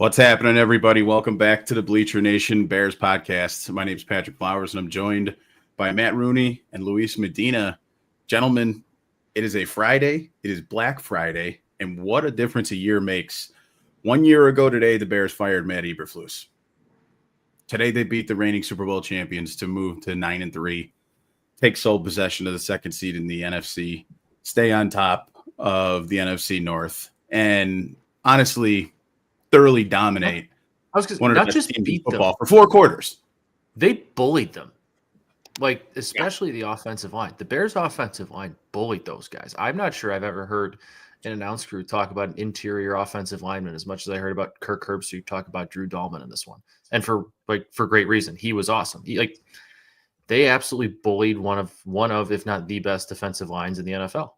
What's happening, everybody? Welcome back to the Bleacher Nation Bears podcast. My name is Patrick Flowers, and I'm joined by Matt Rooney and Luis Medina. Gentlemen, it is a Friday. It is Black Friday, and what a difference a year makes. 1 year ago today, the Bears fired Matt Eberflus. Today, they beat the reigning Super Bowl champions to move to 9-3, take sole possession of the second seed in the NFC, stay on top of the NFC North, and honestly, thoroughly dominate one of the best teams in football for 4 quarters. They bullied them, especially the offensive line. The Bears' offensive line bullied those guys. I'm not sure I've ever heard an announce crew talk about an interior offensive lineman as much as I heard about Kirk Herbstreit talk about Drew Dahlman in this one, and for great reason. He was awesome. They absolutely bullied one of if not the best defensive lines in the NFL.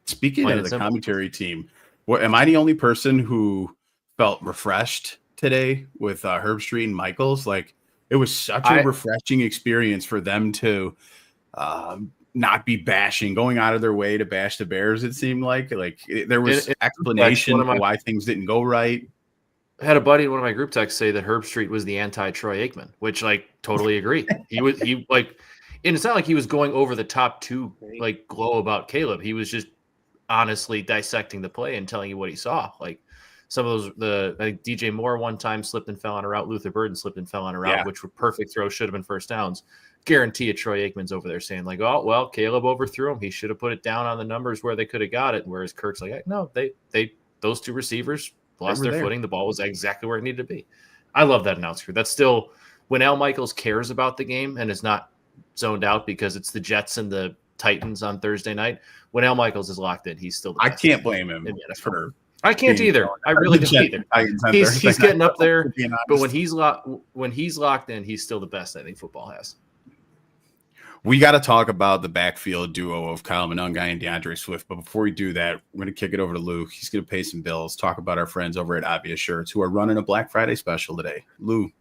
Speaking of the commentary team, am I the only person who felt refreshed today with Herbstreit and Michaels? It was such a refreshing experience for them to not be going out of their way to bash the Bears. It seemed like there was explanation for why things didn't go right. I had a buddy in one of my group texts say that Herbstreit was the anti-Troy Aikman, which totally agree. And it's not like he was going over the top to glow about Caleb. He was just honestly dissecting the play and telling you what he saw. Some of those, I think DJ Moore one time slipped and fell on a route. Luther Burden slipped and fell on a route, which were perfect throws, should have been first downs. Guarantee you Troy Aikman's over there saying oh, well, Caleb overthrew him. He should have put it down on the numbers where they could have got it. Whereas Kirk's no, those two receivers lost their footing. The ball was exactly where it needed to be. I love that announcer. That's still when Al Michaels cares about the game and is not zoned out because it's the Jets and the Titans on Thursday night. When Al Michaels is locked in, he's still the best. I can't blame him for I can't either. I really don't either. He's getting up there, but when he's locked in, he's still the best I think football has. We got to talk about the backfield duo of Kyle Monangai and DeAndre Swift. But before we do that, we're going to kick it over to Lou. He's going to pay some bills, talk about our friends over at Obvious Shirts who are running a Black Friday special today. Lou.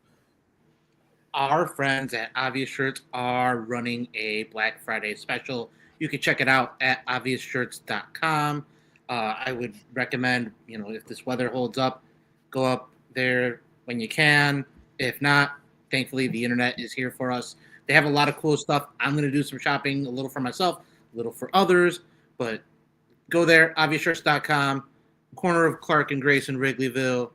Our friends at Obvious Shirts are running a Black Friday special. You can check it out at obviousshirts.com. I would recommend, if this weather holds up, go up there when you can. If not, thankfully, the internet is here for us. They have a lot of cool stuff. I'm going to do some shopping, a little for myself, a little for others. But go there, obviousshirts.com, corner of Clark and Grace in Wrigleyville.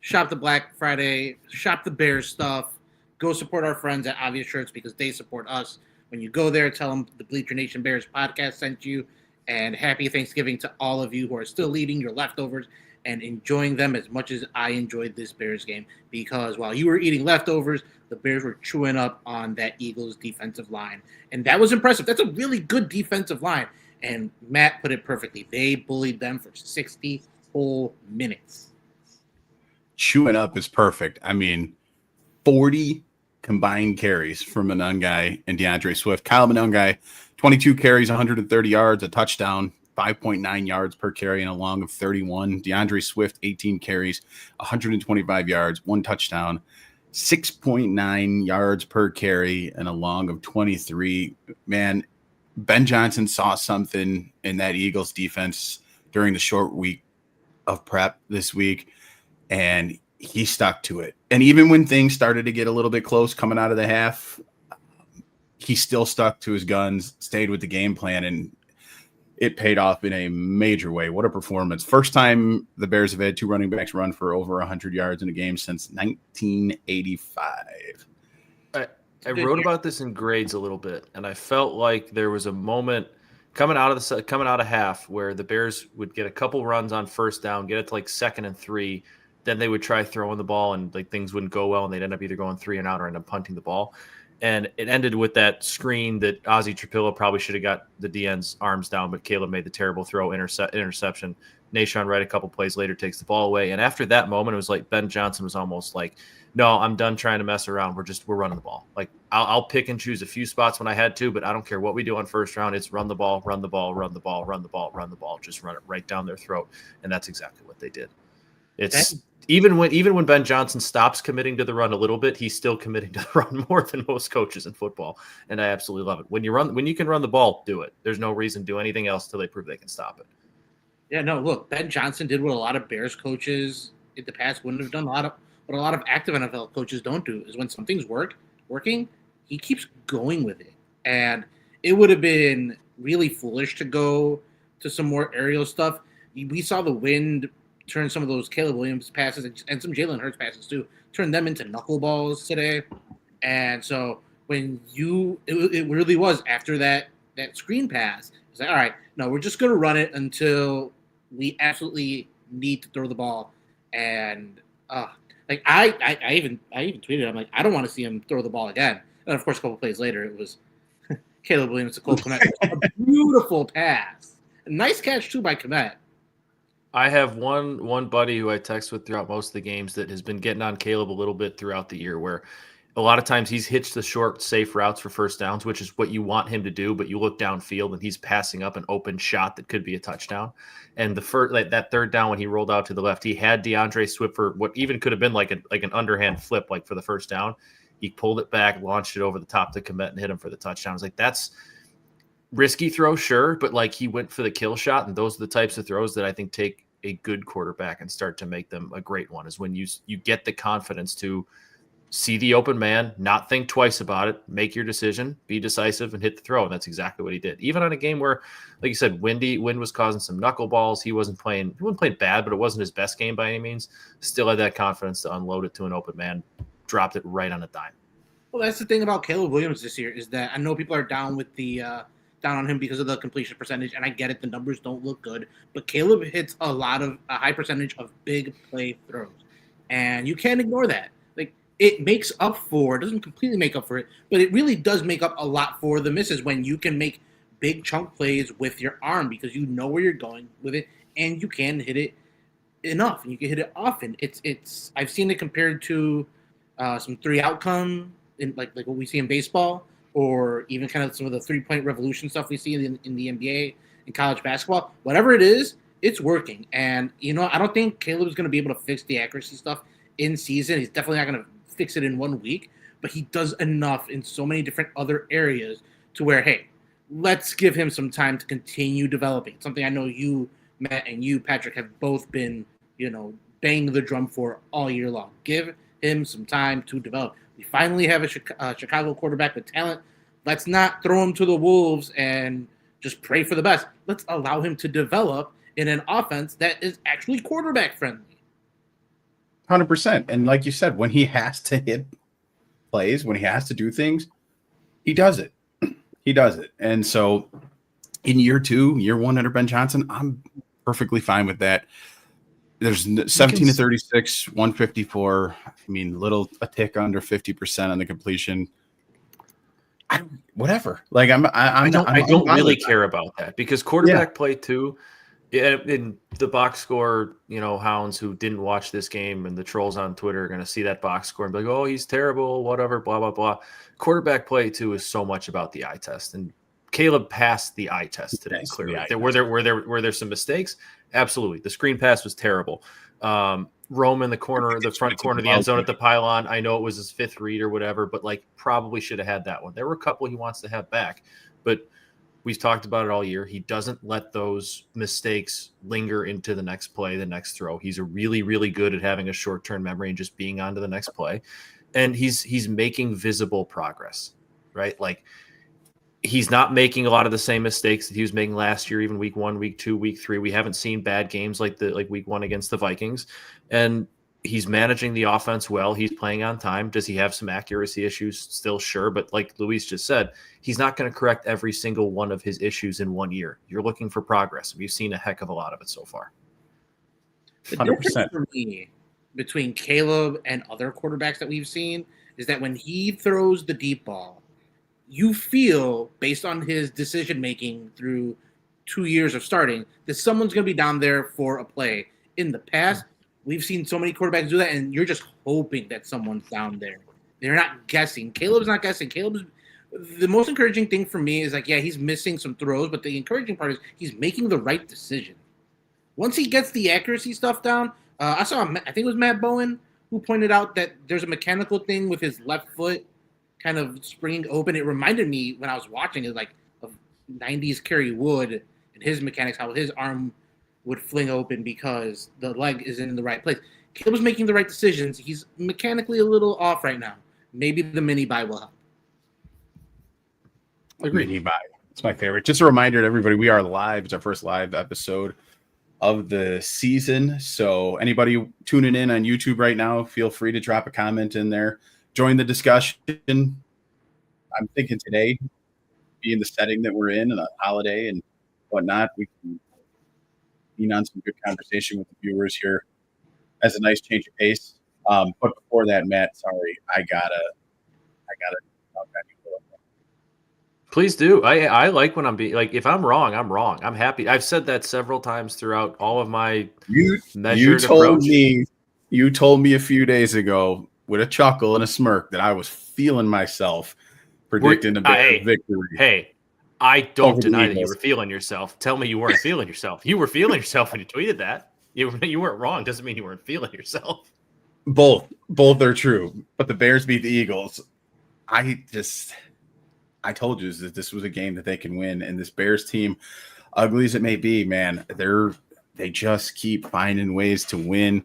Shop the Black Friday, shop the Bears stuff. Go support our friends at Obvious Shirts because they support us. When you go there, tell them the Bleacher Nation Bears podcast sent you. And happy Thanksgiving to all of you who are still eating your leftovers and enjoying them as much as I enjoyed this Bears game. Because while you were eating leftovers, the Bears were chewing up on that Eagles defensive line. And that was impressive. That's a really good defensive line. And Matt put it perfectly. They bullied them for 60 whole minutes. Chewing up is perfect. 40 combined carries from Monangai and DeAndre Swift. Kyle Monangai, 22 carries, 130 yards, a touchdown, 5.9 yards per carry, and a long of 31. DeAndre Swift, 18 carries, 125 yards, 1 touchdown, 6.9 yards per carry, and a long of 23. Man, Ben Johnson saw something in that Eagles defense during the short week of prep this week, and he stuck to it. And even when things started to get a little bit close coming out of the half, he still stuck to his guns, stayed with the game plan, and it paid off in a major way. What a performance. First time the Bears have had 2 running backs run for over 100 yards in a game since 1985. I wrote about this in grades a little bit, and I felt like there was a moment coming out of half where the Bears would get a couple runs on first down, get it to 2nd and 3, then they would try throwing the ball and things wouldn't go well, and they'd end up either going 3 and out or end up punting the ball. And it ended with that screen that Ozzie Trapillo probably should have got the DN's arms down, but Caleb made the terrible throw, interception. Nashon Wright a couple plays later takes the ball away. And after that moment, it was like Ben Johnson was almost like, no, I'm done trying to mess around. We're running the ball. I'll pick and choose a few spots when I had to, but I don't care what we do on first round. It's run the ball, run the ball, run the ball, run the ball, run the ball. Just run it right down their throat. And that's exactly what they did. It's even when Ben Johnson stops committing to the run a little bit, he's still committing to the run more than most coaches in football, and I absolutely love it. When you can run the ball, do it. There's no reason to do anything else till they prove they can stop it. Yeah, no, look, Ben Johnson did what a lot of Bears coaches in the past wouldn't have done what a lot of active NFL coaches don't do is when something's working, he keeps going with it. And it would have been really foolish to go to some more aerial stuff. We saw the wind turn some of those Caleb Williams passes and some Jalen Hurts passes too, turn them into knuckleballs today. And so when it really was after that screen pass, it's like, all right, no, we're just going to run it until we absolutely need to throw the ball. And like I even tweeted, I'm like, I don't want to see him throw the ball again. And of course, a couple plays later, it was Caleb Williams to Cole Kmet. A beautiful pass, a nice catch too by Kmet. I have one buddy who I text with throughout most of the games that has been getting on Caleb a little bit throughout the year, where a lot of times he's hitched the short, safe routes for first downs, which is what you want him to do. But you look downfield and he's passing up an open shot that could be a touchdown. And that third down when he rolled out to the left, he had DeAndre Swift for what even could have been like an underhand flip, like for the first down. He pulled it back, launched it over the top to Kmet and hit him for the touchdown. I was like, that's risky throw, sure, but like he went for the kill shot, and those are the types of throws that I think take a good quarterback and start to make them a great one. Is when you get the confidence to see the open man, not think twice about it, make your decision, be decisive, and hit the throw. And that's exactly what he did. Even on a game where, like you said, wind was causing some knuckleballs. He wasn't playing bad, but it wasn't his best game by any means. Still had that confidence to unload it to an open man, dropped it right on a dime. Well, that's the thing about Caleb Williams this year is that I know people are down with the down on him because of the completion percentage, and I get it. The numbers don't look good, but Caleb hits a high percentage of big play throws, and you can't ignore that. Like it makes up for, it doesn't completely make up for it, but it really does make up a lot for the misses when you can make big chunk plays with your arm because you know where you're going with it, and you can hit it enough, and you can hit it often. It's I've seen it compared to some 3-outcome in like what we see in baseball, or even kind of some of the 3-point revolution stuff we see in the NBA and college basketball. Whatever it is, it's working. And, I don't think Caleb's going to be able to fix the accuracy stuff in season. He's definitely not going to fix it in 1 week, but he does enough in so many different other areas to where, hey, let's give him some time to continue developing. Something I know you, Matt, and you, Patrick, have both been, banging the drum for all year long. Give him some time to develop. We finally have a Chicago quarterback with talent. Let's not throw him to the wolves and just pray for the best. Let's allow him to develop in an offense that is actually quarterback friendly. 100%. And like you said, when he has to hit plays, when he has to do things, he does it. He does it. And so in year 1 under Ben Johnson, I'm perfectly fine with that. There's 17 to 36, 154. I mean, a tick under 50% on the completion. Whatever. Like I don't really care about that because quarterback play too. Yeah, in the box score, hounds who didn't watch this game and the trolls on Twitter are going to see that box score and be like, "Oh, he's terrible," whatever, blah blah blah. Quarterback play too is so much about the eye test, and Caleb passed the eye test today. Clearly, were there some mistakes? Absolutely. The screen pass was terrible. Rome in the front corner of the end zone at the pylon. I know it was his 5th read or whatever, but probably should have had that one. There were a couple he wants to have back, but we've talked about it all year. He doesn't let those mistakes linger into the next play, the next throw. He's really, really good at having a short-term memory and just being on to the next play. And he's making visible progress, right? He's not making a lot of the same mistakes that he was making last year, even week 1, week 2, week 3. We haven't seen bad games like week 1 against the Vikings. And he's managing the offense well. He's playing on time. Does he have some accuracy issues? Still, sure. But like Luis just said, he's not going to correct every single one of his issues in 1 year. You're looking for progress. We've seen a heck of a lot of it so far. The difference for me between Caleb and other quarterbacks that we've seen is that when he throws the deep ball, you feel, based on his decision-making through 2 years of starting, that someone's going to be down there for a play. In the past, we've seen so many quarterbacks do that, and you're just hoping that someone's down there. They're not guessing. Caleb's not guessing. The most encouraging thing for me is he's missing some throws, but the encouraging part is he's making the right decision. Once he gets the accuracy stuff down, I think it was Matt Bowen who pointed out that there's a mechanical thing with his left foot kind of springing open. It reminded me when I was watching it of 90s Kerry Wood and his mechanics, how his arm would fling open because the leg isn't in the right place. Caleb was making the right decisions. He's mechanically a little off right now. Maybe the mini bye will help. Agreed. Mini bye. It's my favorite. Just a reminder to everybody, we are live. It's our first live episode of the season. So anybody tuning in on YouTube right now, feel free to drop a comment in there. Join the discussion. I'm thinking today, being the setting that we're in and a holiday and whatnot, we can lean on some good conversation with the viewers here as a nice change of pace. But before that, Matt, sorry, I gotta. Please do. I like when I'm being like, if I'm wrong, I'm wrong. I'm happy. I've said that several times throughout all of my measured approach. You told me a few days ago with a chuckle and a smirk that I was feeling myself predicting a big victory. Hey, I don't deny that you were feeling yourself. Tell me you weren't feeling yourself. You were feeling yourself when you tweeted that. You weren't wrong. Doesn't mean you weren't feeling yourself. Both are true. But the Bears beat the Eagles. I told you that this was a game that they can win, and this Bears team, ugly as it may be, man, they just keep finding ways to win.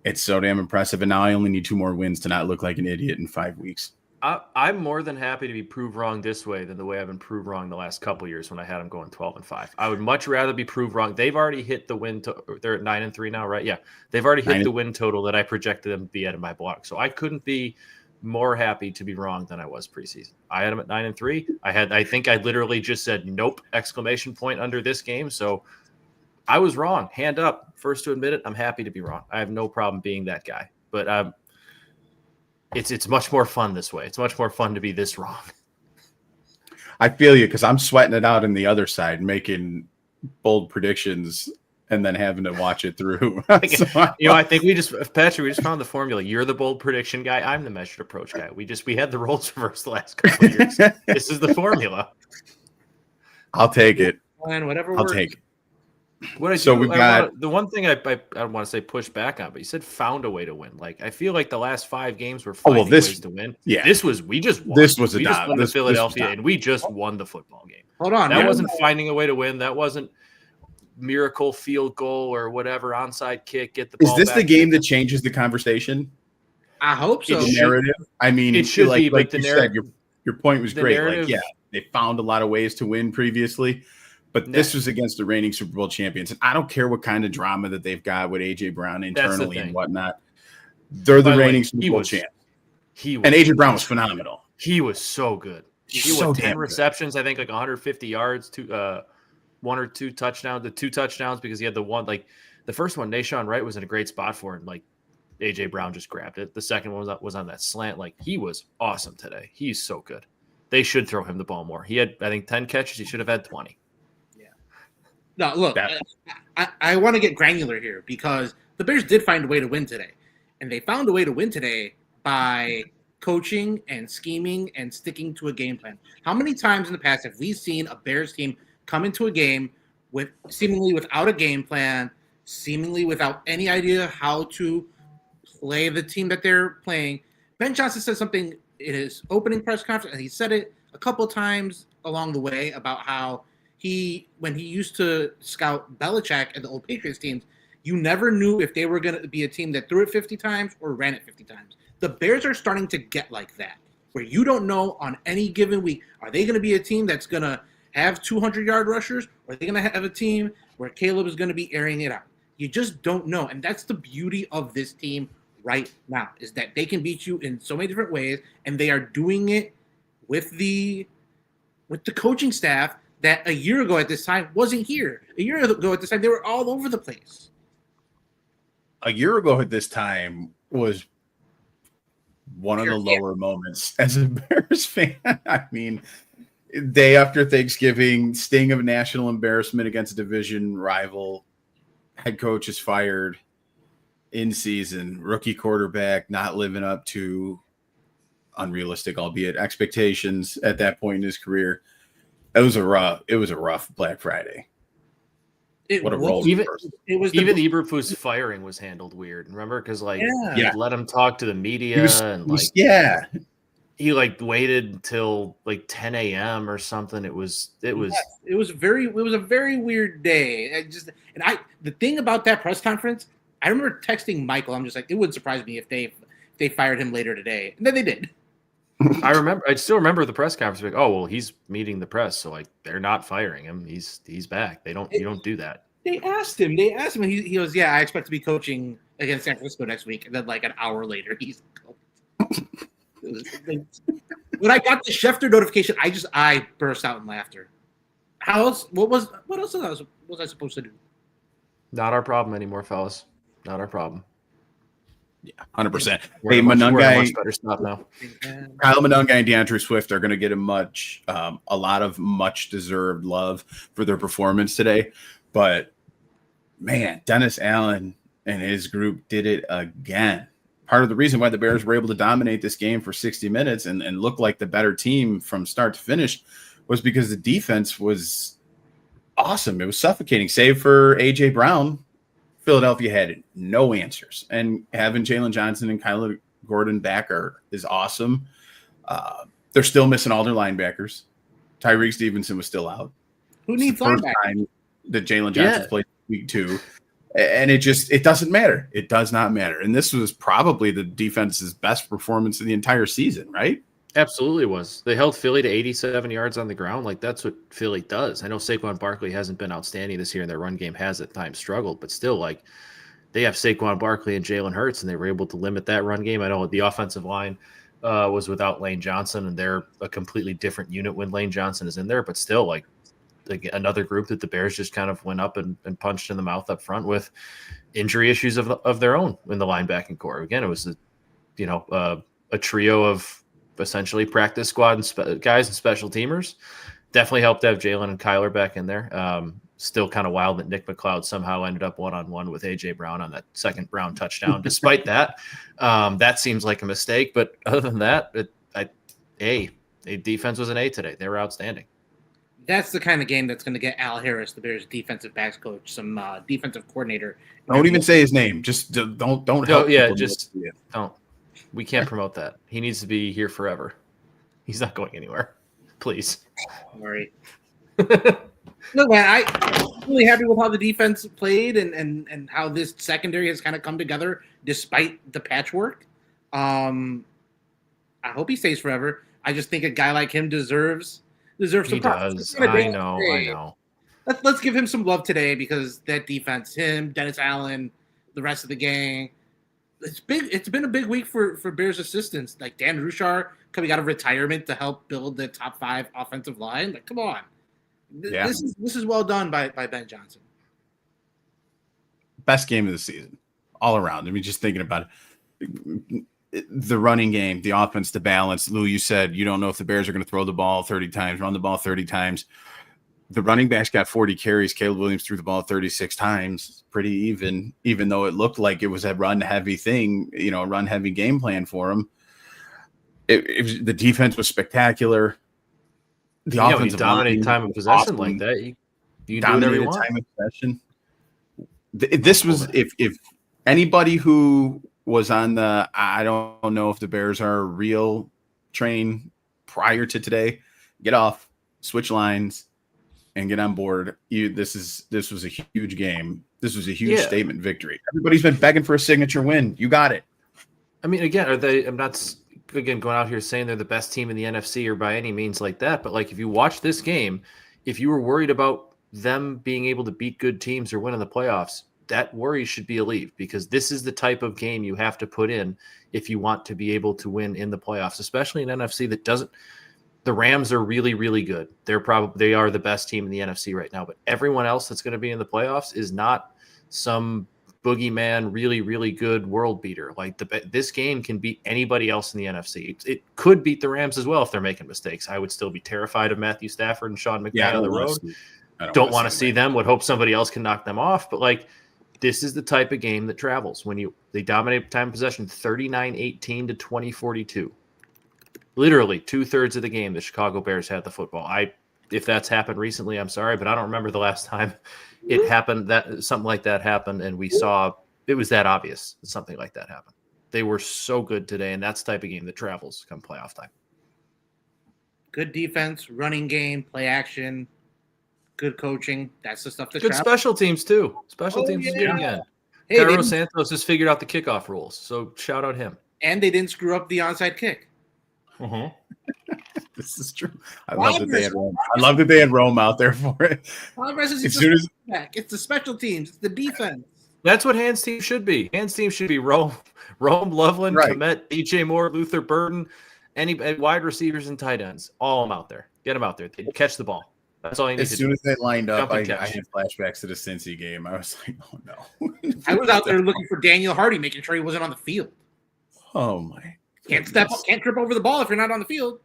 It's so damn impressive, and now I only need 2 more wins to not look like an idiot in 5 weeks. I'm more than happy to be proved wrong this way than the way I've been proved wrong the last couple of years when I had them going 12-5. I would much rather be proved wrong. They've already hit the win. They're at 9-3 now, right? Yeah, they've already hit the win total that I projected them to be at in my blog. So I couldn't be more happy to be wrong than I was preseason. I had them at 9-3. I think I literally just said nope ! Under this game. So I was wrong. Hand up. First to admit it. I'm happy to be wrong. I have no problem being that guy. But it's much more fun this way. It's much more fun to be this wrong. I feel you because I'm sweating it out on the other side, making bold predictions and then having to watch it through. I think Patrick, we just found the formula. You're the bold prediction guy. I'm the measured approach guy. We had the roles reversed the last couple of years. This is the formula. I'll take it. Whatever I'll take it. The one thing I don't want to say push back on, but you said found a way to win. Like I feel like the last 5 games were finding ways to win. Yeah, we just won. This was we just won to Philadelphia, and we just won the football game. Hold on, that wasn't finding a way to win. That wasn't miracle field goal or whatever onside kick. Get the ball. Is this back. the game that changes the conversation? I hope so. The narrative. I mean, it should be. But the narrative. Your point was great. Like, yeah, they found a lot of ways to win previously. But this was against the reigning Super Bowl champions. And I don't care what kind of drama that they've got with A.J. Brown internally and whatnot. They're the reigning Super Bowl champ. And A.J. Brown was phenomenal. He was so good. He was 10 receptions, I think like 150 yards, 1 or 2 touchdowns. The 2 touchdowns because he had the one, like the first one, Nashawn Wright was in a great spot for it. And like A.J. Brown just grabbed it. The second one was on that slant. Like he was awesome today. He's so good. They should throw him the ball more. He had, I think, 10 catches. He should have had 20. No, look, I want to get granular here because the Bears did find a way to win today. And they found a way to win today by coaching and scheming and sticking to a game plan. How many times in the past have we seen a Bears team come into a game with seemingly without a game plan, seemingly without any idea how to play the team that they're playing? Ben Johnson said something in his opening press conference, and he said it a couple of times along the way about how when he used to scout Belichick and the old Patriots teams, you never knew if they were going to be a team that threw it 50 times or ran it 50 times. The Bears are starting to get like that, where you don't know on any given week, are they going to be a team that's going to have 200-yard rushers, or are they going to have a team where Caleb is going to be airing it out? You just don't know, and that's the beauty of this team right now, is that they can beat you in so many different ways, and they are doing it with the coaching staff that a year ago at this time wasn't here. A year ago at this time, they were all over the place. A year ago at this time was one of the lower moments as a Bears fan. I mean, day after Thanksgiving, sting of national embarrassment against a division rival. Head coach is fired in season. Rookie quarterback not living up to unrealistic, albeit expectations at that point in his career. It was a rough Black Friday. What a roll! Even Eberflus firing was handled weird. Remember, because let him talk to the media he like waited until like 10 a.m. or something. It was Yes, it was a very weird day. The thing about that press conference, I remember texting Michael. I'm just like, it wouldn't surprise me if they fired him later today, and then they did. I still remember the press conference. Like, oh well, he's meeting the press, so like they're not firing him. He's back. You don't do that. They asked him, and he goes, yeah, I expect to be coaching against San Francisco next week. And then like an hour later, he's when I got the Schefter notification, I burst out in laughter. How else? What else was I supposed to do? Not our problem anymore, fellas. Not our problem. Yeah, 100%. We're much better stop now. Kyle Monunga and DeAndre Swift are going to get a lot of much deserved love for their performance today. But man, Dennis Allen and his group did it again. Part of the reason why the Bears were able to dominate this game for 60 minutes and look like the better team from start to finish was because the defense was awesome. It was suffocating, save for A.J. Brown. Philadelphia had no answers. And having Jalen Johnson and Kyler Gordon back is awesome. They're still missing all their linebackers. Tyreek Stevenson was still out. Who needs linebackers? Time that Jalen Johnson played week 2. And it doesn't matter. It does not matter. And this was probably the defense's best performance of the entire season, right? Absolutely was. They held Philly to 87 yards on the ground. Like, that's what Philly does. I know Saquon Barkley hasn't been outstanding this year, and their run game has at times struggled, but still, like, they have Saquon Barkley and Jalen Hurts, and they were able to limit that run game. I know the offensive line was without Lane Johnson, and they're a completely different unit when Lane Johnson is in there, but still, like another group that the Bears just kind of went up and punched in the mouth up front with injury issues of their own in the linebacking core. Again, it was a trio of essentially practice squad and guys and special teamers. Definitely helped to have Jalen and Kyler back in there. Still kind of wild that Nick McLeod somehow ended up one-on-one with A.J. Brown on that second Brown touchdown. Despite that, that seems like a mistake. But other than that, the defense was an A today. They were outstanding. That's the kind of game that's going to get Al Harris, the Bears defensive backs coach, some defensive coordinator. Don't even say his name. Just don't help. Yeah, just don't. We can't promote that. He needs to be here forever. He's not going anywhere. Please. Sorry. Look, man, I'm really happy with how the defense played and how this secondary has kind of come together despite the patchwork. I hope he stays forever. I just think a guy like him deserves some He does. I know. Let's give him some love today because that defense, him, Dennis Allen, the rest of the gang. It's big. It's been a big week for Bears assistants like Dan Rushar coming out of retirement to help build the top 5 offensive line. Like, come on, this is well done by Ben Johnson. Best game of the season, all around. I mean, just thinking about it, the running game, the offense, the balance. Lou, you said you don't know if the Bears are going to throw the ball 30 times, run the ball 30 times. The running backs got 40 carries. Caleb Williams threw the ball 36 times. Pretty even though it looked like it was a run-heavy thing, a run-heavy game plan for him. The defense was spectacular. The offensive dominate time of possession like that. You do whatever you want. Time of possession. This was if anybody who was on the I don't know if the Bears are real train prior to today, get off, switch lines, and get on board. This was a huge game. This was a huge statement victory. Everybody's been begging for a signature win. You got it. I mean, again, I'm not going out here saying they're the best team in the NFC or by any means like that. But like, if you watch this game, if you were worried about them being able to beat good teams or win in the playoffs, that worry should be alleviated because this is the type of game you have to put in if you want to be able to win in the playoffs, especially in NFC that doesn't. The Rams are really, really good. They are the best team in the NFC right now, but everyone else that's going to be in the playoffs is not some boogeyman, really, really good world beater. Like this game can beat anybody else in the NFC. It could beat the Rams as well if they're making mistakes. I would still be terrified of Matthew Stafford and Sean McVay on the road. Don't want to see them. Would hope somebody else can knock them off. But like, this is the type of game that travels when they dominate time possession 39-18 to 20-42. Literally 2/3 of the game, the Chicago Bears had the football. If that's happened recently, I'm sorry, but I don't remember the last time it happened that something like that happened and we saw it was that obvious that something like that happened. They were so good today, and that's the type of game that travels come playoff time. Good defense, running game, play action, good coaching. That's the stuff that Good travels. special teams too. Special teams is good yeah. again. Hey, Carlos Santos has figured out the kickoff rules, so shout out him. and they didn't screw up the onside kick. This is true. I love that they had Rome. I love that they had Rome out there for it. As soon as it's the special teams, it's the defense. That's what Hans team should be. Hans team should be Rome, Loveland, Right. Komet, DJ Moore, Luther Burton, any wide receivers and tight ends. All of them out there. Get them out there. They catch the ball. That's all you need As to soon do. as they lined up, I Catch. had flashbacks to the Cincy game. I was like, oh no. I was out there looking for Daniel Hardy, making sure he wasn't on the field. Oh my. Can't step up, can't trip over the ball if you're not on the field.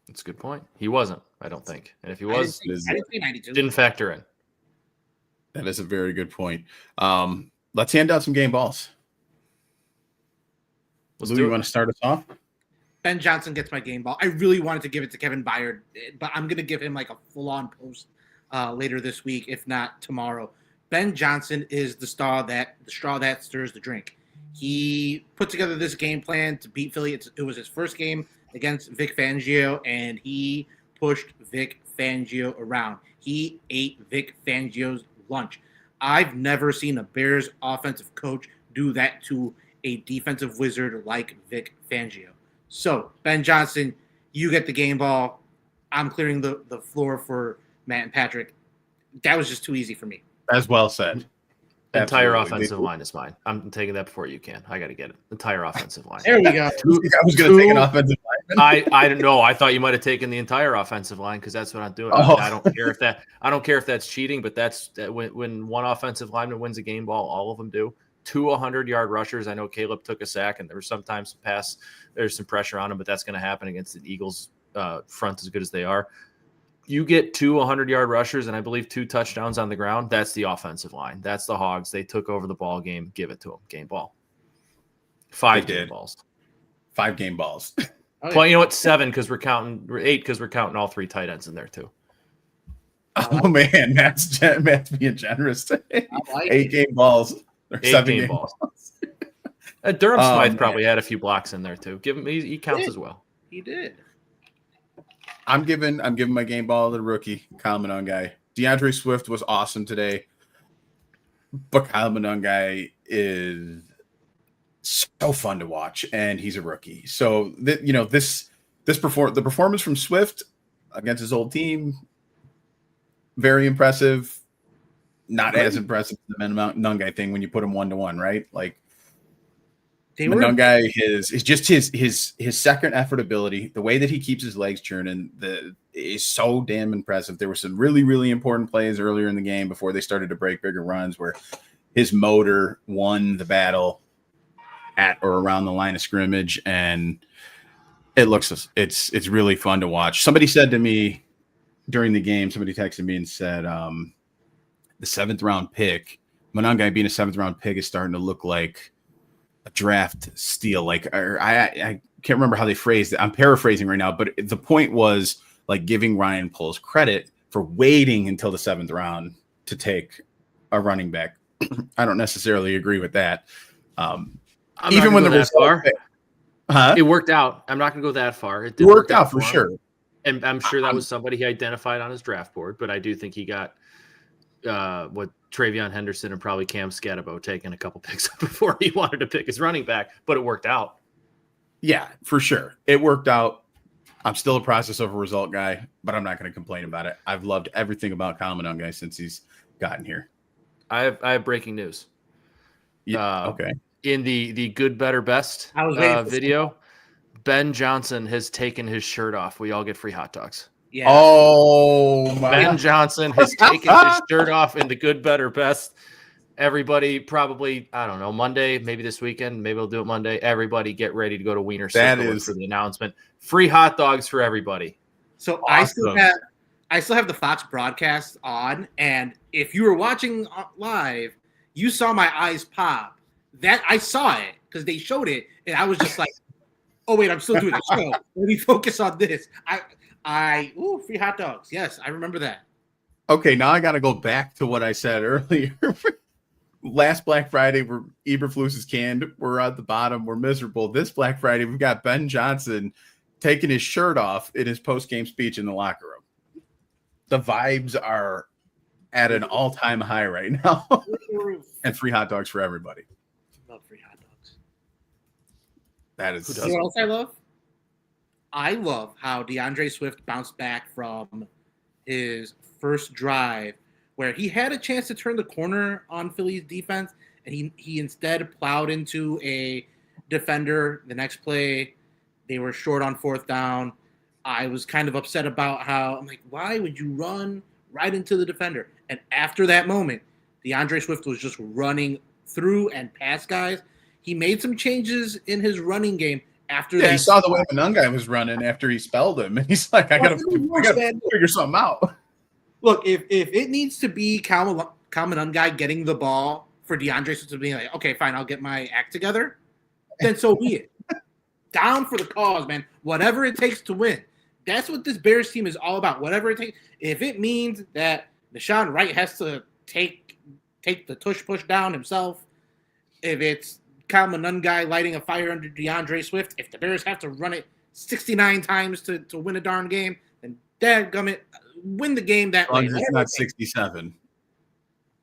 That's a good point. He wasn't, I don't think. And if he I was, didn't say 92. didn't factor in. That is a very good point. Let's hand out some game balls. Let's Lou, do you it. want to start us off? Ben Johnson gets my game ball. I really wanted to give it to Kevin Byard, but I'm going to give him like a full-on post later this week, if not tomorrow. Ben Johnson is the straw that stirs the drink. He put together this game plan to beat Philly. It was his first game against Vic Fangio, and he pushed Vic Fangio around. He ate Vic Fangio's lunch. I've never seen a Bears offensive coach do that to a defensive wizard like Vic Fangio. So, Ben Johnson, you get the game ball. I'm clearing the floor for Matt and Patrick. That was just too easy for me. As well said. Entire Absolutely. offensive line is mine. I'm taking that before you can. I got to get it. Entire offensive line. There we go. I was going to take an offensive lineman. I don't know. I thought you might have taken the entire offensive line because that's what I'm doing. Oh. I don't care if that's cheating, but that's when one offensive lineman wins a game ball, all of them do. 2 100-yard rushers. I know Caleb took a sack, and there was sometimes there's some pressure on him, but that's going to happen against the Eagles front as good as they are. You get 2 100-yard rushers and I believe 2 touchdowns on the ground. That's the offensive line. That's the Hogs. They took over the ball game. Give it to them. Game ball. 5 game balls. 5 game balls. Oh, Well, you know what? 7 because we're counting 8 because we're counting all 3 tight ends in there too. Oh man, Matt's being generous. I like 8 game balls. Or 8 7 game balls. Durham Smythe probably had a few blocks in there too. Give him he counts as well. He did. I'm giving my game ball to the rookie, Kyle Monangai. DeAndre Swift was awesome today, but Kyle Monangai is so fun to watch, and he's a rookie. So the performance from Swift against his old team, very impressive. Not as impressive as the Monangai thing when you put him 1-to-1, right? Like Monangai is just his second effort ability, the way that he keeps his legs churning, is so damn impressive. There were some really, really important plays earlier in the game before they started to break bigger runs where his motor won the battle at or around the line of scrimmage, and it's really fun to watch. Somebody said to me during the game, somebody texted me and said, the 7th round pick, Monangai being a 7th round pick is starting to look like a draft steal. Like, I can't remember how they phrased it. I'm paraphrasing right now, but the point was like giving Ryan Poles credit for waiting until the 7th round to take a running back. I don't necessarily agree with that. Even when the result, it worked out. I'm not going to go that far. It worked out for sure. And I'm sure that was somebody he identified on his draft board, but I do think he got what Travion Henderson and probably Cam Scatabo taking a couple picks before he wanted to pick his running back, but it worked out. Yeah, for sure. It worked out. I'm still a process over result guy, but I'm not going to complain about it. I've loved everything about Kyle Monangai since he's gotten here. I have breaking news. Yeah. Okay. In the good, better, best video, Ben Johnson has taken his shirt off. We all get free hot dogs. Yeah. Oh my! Ben Johnson has taken his shirt off in the good, better, best. Everybody probably, I don't know, Monday, maybe this weekend, maybe we'll do it Monday. Everybody get ready to go to Wiener Circle for the announcement. Free hot dogs for everybody. So awesome. I still have the Fox broadcast on, and if you were watching live, you saw my eyes pop. That I saw it because they showed it, and I was just like, "Oh wait, I'm still doing the show. Let me focus on this." Free hot dogs. Yes, I remember that. Okay, now I got to go back to what I said earlier. Last Black Friday, Eberflus is canned. We're at the bottom. We're miserable. This Black Friday, we've got Ben Johnson taking his shirt off in his post-game speech in the locker room. The vibes are at an all-time high right now. And free hot dogs for everybody. Love free hot dogs. That is. You know what else I love? I love how DeAndre Swift bounced back from his first drive where he had a chance to turn the corner on Philly's defense, and he instead plowed into a defender. The next play, they were short on fourth down. I was kind of upset about how, I'm like, why would you run right into the defender? And after that moment, DeAndre Swift was just running through and past guys. He made some changes in his running game after that. He saw the way Manungai was running after he spelled him, and he's like, I gotta figure something out. Look, if it needs to be Kyle Manungai getting the ball for DeAndre Swift to be like, okay, fine, I'll get my act together, then so be it. Down for the cause, man. Whatever it takes to win. That's what this Bears team is all about. Whatever it takes. If it means that Deshaun Wright has to take the tush push down himself, if it's Kyle Manungai lighting a fire under DeAndre Swift, if the Bears have to run it 69 times to win a darn game, then dadgummit, win the game that way. It's not 67.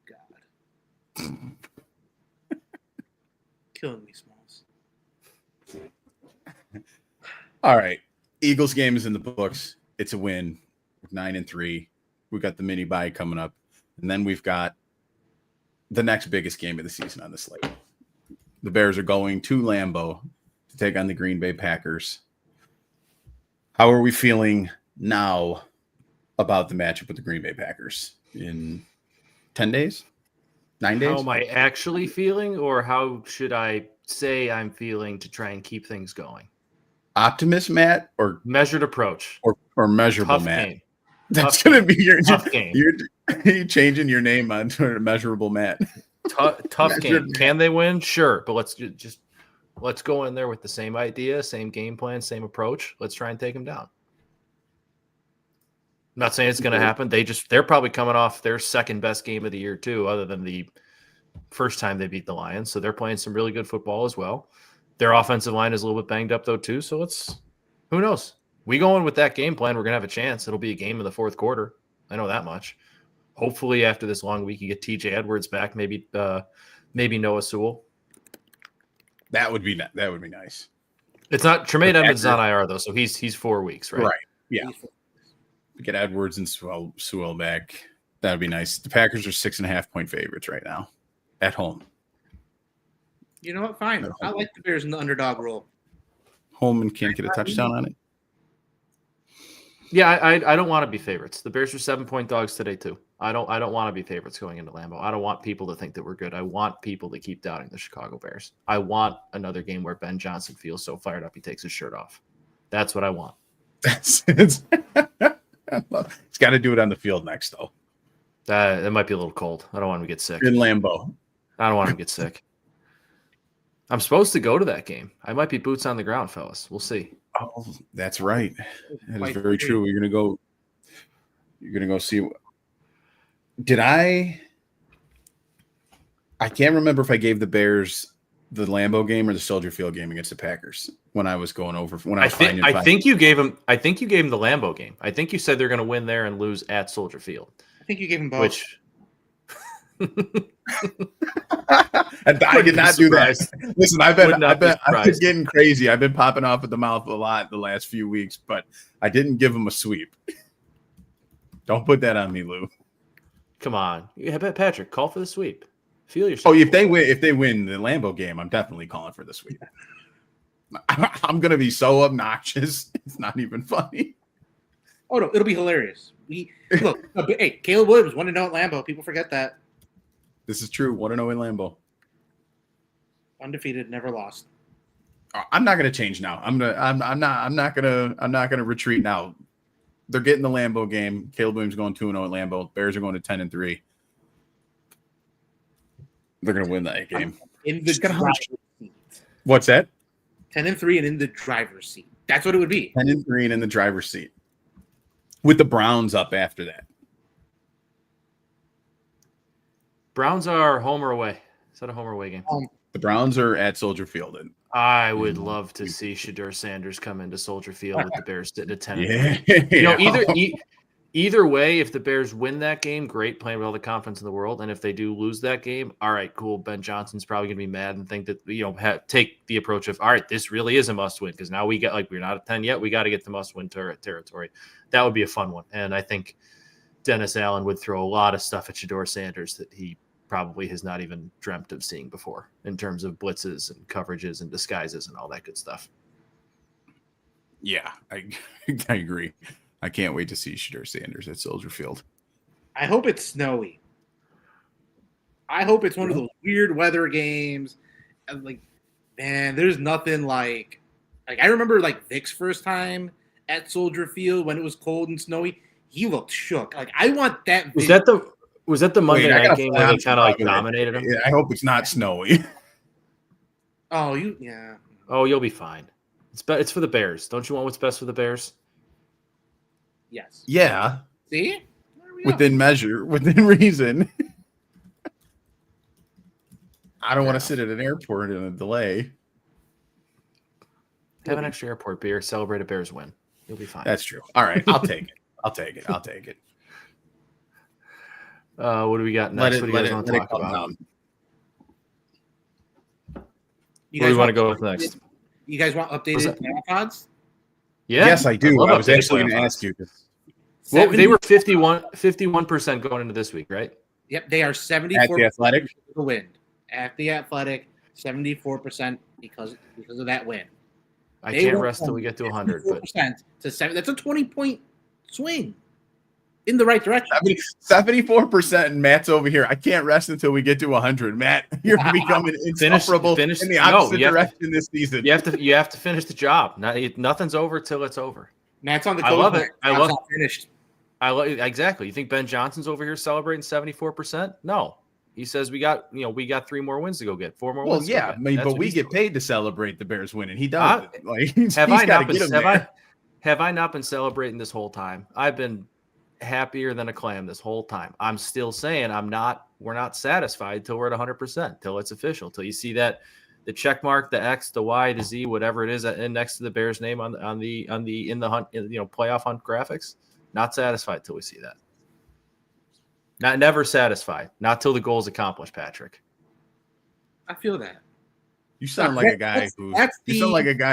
God. Killing me, Smalls. All right. Eagles game is in the books. It's a win. 9-3. We got the mini bye coming up. And then we've got the next biggest game of the season on the slate. The Bears are going to Lambeau to take on the Green Bay Packers. How are we feeling now about the matchup with the Green Bay Packers in 10 days? 9 days? How am I actually feeling, or how should I say I'm feeling to try and keep things going? Optimist Matt or measured approach or measurable Tough Matt? Game. That's going to be your tough game. You're changing your name on Twitter, measurable Matt. Tough game. Can they win? Sure, but let's go in there with the same idea, same game plan, same approach. Let's try and take them down. I'm not saying it's going to happen. They're probably coming off their second best game of the year too, other than the first time they beat the Lions. So they're playing some really good football as well. Their offensive line is a little bit banged up though too. So who knows? We go in with that game plan, we're going to have a chance. It'll be a game in the fourth quarter. I know that much. Hopefully after this long week, you get TJ Edwards back, maybe Noah Sewell. That would be nice. It's not Tremaine Edmonds on IR though, so he's 4 weeks, right? Right. Yeah. Get Edwards and Sewell back. That would be nice. The Packers are 6.5-point favorites right now at home. You know what? Fine. I like the Bears in the underdog role. Home and can't get a touchdown on it. Yeah, I don't want to be favorites. The Bears are 7-point dogs today too. I don't want to be favorites going into Lambeau. I don't want people to think that we're good. I want people to keep doubting the Chicago Bears. I want another game where Ben Johnson feels so fired up he takes his shirt off. That's what I want. It's got to do it on the field next though. It might be a little cold. I don't want him to get sick. In Lambeau. I don't want him to get sick. I'm supposed to go to that game. I might be boots on the ground, fellas. We'll see. Oh, that's right. That is very true. You're gonna go see. Did I can't remember if I gave the Bears the Lambeau game or the Soldier Field game against the Packers when I was going over. I think you gave him the Lambeau game. I think you said they're going to win there and lose at Soldier Field. I think you gave him both. Which I did not do that. Listen, I've been getting crazy. I've been popping off at the mouth a lot the last few weeks, but I didn't give them a sweep. Don't put that on me, Lou. Come on, Patrick, call for the sweep. Feel yourself. Oh, if they win the Lambeau game, I'm definitely calling for the sweep. I'm gonna be so obnoxious. It's not even funny. Oh no, it'll be hilarious. Hey, Caleb Williams 1-0 at Lambeau. People forget that. This is true. 1-0 in Lambeau. Undefeated, never lost. I'm not gonna change now. I'm not gonna retreat now. They're getting the Lambeau game. Caleb Williams going 2-0 at Lambeau. Bears are going to 10-3. They're gonna win that game. In the driver's seat. What's that? 10-3 and in the driver's seat. That's what it would be. 10-3 and in the driver's seat. With the Browns up after that. Browns are home or away. Is that a home or away game? The Browns are at Soldier Field. And I would love to see Shedeur Sanders come into Soldier Field with the Bears sitting at 10 yeah. and 3. Either way, if the Bears win that game, great, playing with all the confidence in the world. And if they do lose that game, all right, cool. Ben Johnson's probably going to be mad and think that, take the approach of, all right, this really is a must win because now we got, we're not at 10 yet. We got to get the must win territory. That would be a fun one. And I think Dennis Allen would throw a lot of stuff at Shedeur Sanders that he probably has not even dreamt of seeing before in terms of blitzes and coverages and disguises and all that good stuff. Yeah, I agree. I can't wait to see Shedeur Sanders at Soldier Field. I hope it's snowy. I hope it's one of those weird weather games. Like, man, there's nothing like I remember Vic's first time at Soldier Field when it was cold and snowy. He looked shook. Like, I want that. Was that the Monday night game where they kind of dominated him? I hope it's not snowy. Oh, yeah. Oh, you'll be fine. It's for the Bears. Don't you want what's best for the Bears? Yes. Yeah. See? Within measure, within reason. I don't want to sit at an airport in a delay. Have an extra airport beer. Celebrate a Bears win. You'll be fine. That's true. All right. I'll take it. I'll take it. What do we got next? What do you guys want to talk about? Down. Where do you want to go with next? You guys want updated playoff odds? Yeah. Yes, I do. I was actually going to ask you. Well, they were 51% going into this week, right? Yep, they are 74% at the Athletic. The win. At the Athletic, 74% because of that win. I can't rest till we get to 100. But to 7, that's a 20-point swing in the right direction. 74%, and Matt's over here. I can't rest until we get to 100. Matt, you're becoming insufferable in the opposite direction this season. You have to finish the job. Nothing's over till it's over. Matt's on the. I love it. I love finished. Exactly. You think Ben Johnson's over here celebrating 74%? No. He says we got 3 more wins to go get, 4 more wins. Well, yeah, but we get paid to celebrate the Bears winning. He does. Have I not been celebrating this whole time? I've been happier than a clam this whole time. I'm still saying we're not satisfied till we're at 100%, till it's official, till you see that the check mark, the X, the Y, the Z, whatever it is, and next to the Bears name on the in the hunt, playoff hunt graphics. Not satisfied till we see that. Never satisfied. Not till the goal is accomplished, Patrick. I feel that. You sound like a guy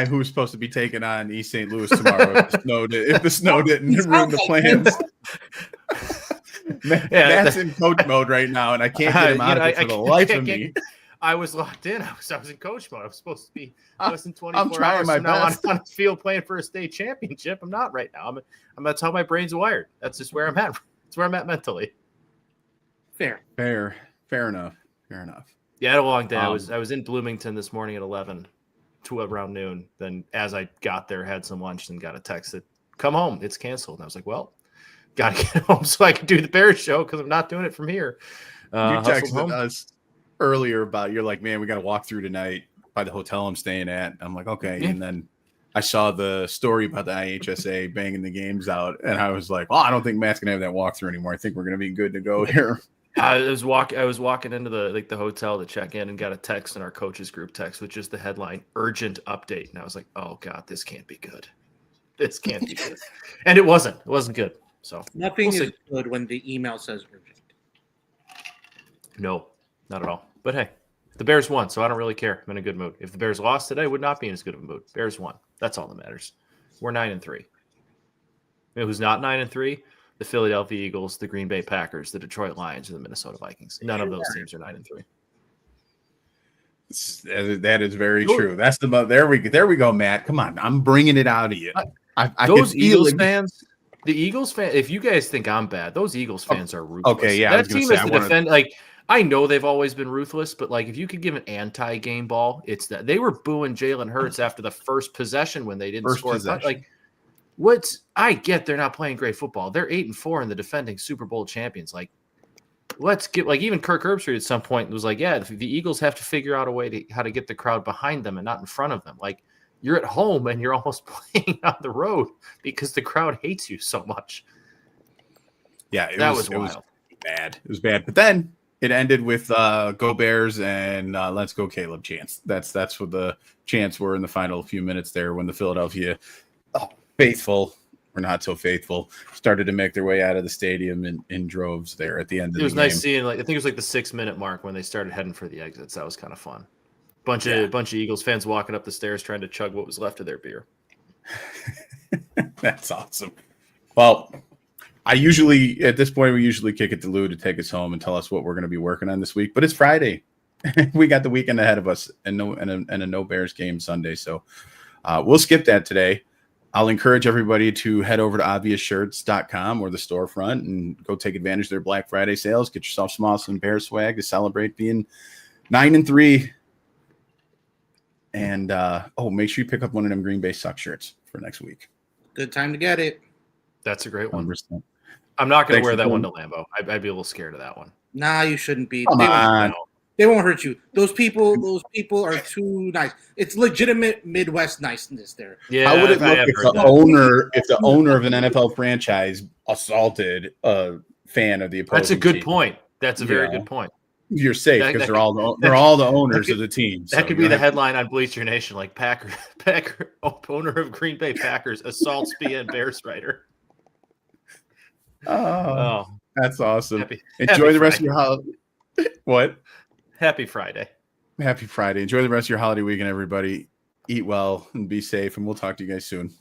who's supposed to be taking on East St. Louis tomorrow if the snow didn't ruin the plans. That's in coach mode right now, and I can't get him out of it for the life of me. I was locked in. I was in coach mode. I was supposed to be less than 24 I'm trying hours my from now best. on the field playing for a state championship. I'm not right now. That's how my brain's wired. That's just where I'm at. That's where I'm at mentally. Fair enough. Yeah, I had a long day. I was in Bloomington this morning at 11 to around noon. Then as I got there, had some lunch and got a text that, come home, it's canceled. And I was like, well, got to get home so I can do the Bears show because I'm not doing it from here. You texted us earlier about, you're like, man, we got to walk through tonight by the hotel I'm staying at. I'm like, okay. Yeah. And then I saw the story about the IHSA banging the games out, and I was like, I don't think Matt's gonna have that walkthrough anymore. I think we're gonna be good to go here. I was walking into the hotel to check in and got a text in our coaches group text with just the headline "urgent update," and I was like, oh god, this can't be good. This can't be good. And it wasn't good. So nothing is good when the email says urgent. No, not at all. But hey, the Bears won, so I don't really care. I'm in a good mood. If the Bears lost today, I would not be in as good of a mood. Bears won. That's all that matters. We're 9-3. You know who's not 9-3? The Philadelphia Eagles, the Green Bay Packers, the Detroit Lions, and the Minnesota Vikings. None of those teams are 9-3. That is very true. That's there we go, Matt. Come on, I'm bringing it out of you. Those Eagles fans, the Eagles fan. If you guys think I'm bad, those Eagles fans are ruthless. Okay, yeah. That team is to defend. Like, I know they've always been ruthless, but like if you could give an anti-game ball, it's that they were booing Jalen Hurts after the first possession when they didn't score. Like, I get they're not playing great football. They're 8-4 in the defending Super Bowl champions. Like, let's get even Kirk Herbstreit at some point was like, yeah, the Eagles have to figure out a way how to get the crowd behind them and not in front of them. Like, you're at home and you're almost playing on the road because the crowd hates you so much. Yeah, that was wild. Bad. It was bad. But then It ended with "Go Bears" and "Let's Go Caleb" chants. That's what the chants were in the final few minutes there when the Philadelphia faithful, or not so faithful, started to make their way out of the stadium in droves there at the end of the game. It was nice seeing, like, I think it was like the 6-minute mark when they started heading for the exits. That was kind of fun. Bunch of Eagles fans walking up the stairs trying to chug what was left of their beer. That's awesome. Well, at this point, we usually kick it to Lou to take us home and tell us what we're going to be working on this week. But it's Friday. We got the weekend ahead of us and a no Bears game Sunday. So we'll skip that today. I'll encourage everybody to head over to obviousshirts.com or the storefront and go take advantage of their Black Friday sales. Get yourself some awesome Bear swag to celebrate being 9-3. And make sure you pick up one of them Green Bay Suck shirts for next week. Good time to get it. That's a great one. 100%. I'm not going to wear that one to Lambeau. I'd be a little scared of that one. Nah, you shouldn't be. Come on. They won't hurt you. Those people are too nice. It's legitimate Midwest niceness there. Yeah, how would it look if the owner of an NFL franchise assaulted a fan of the opposing That's a good team? point. That's a very good point. You're safe because they're all the owners of the team. That could be the headline on Bleacher Nation, like Packer owner of Green Bay Packers assaults BN Bears writer. Oh, that's awesome. Enjoy the rest rest of your holiday. What? Happy Friday. Happy Friday. Enjoy the rest of your holiday weekend, everybody. Eat well and be safe, and we'll talk to you guys soon.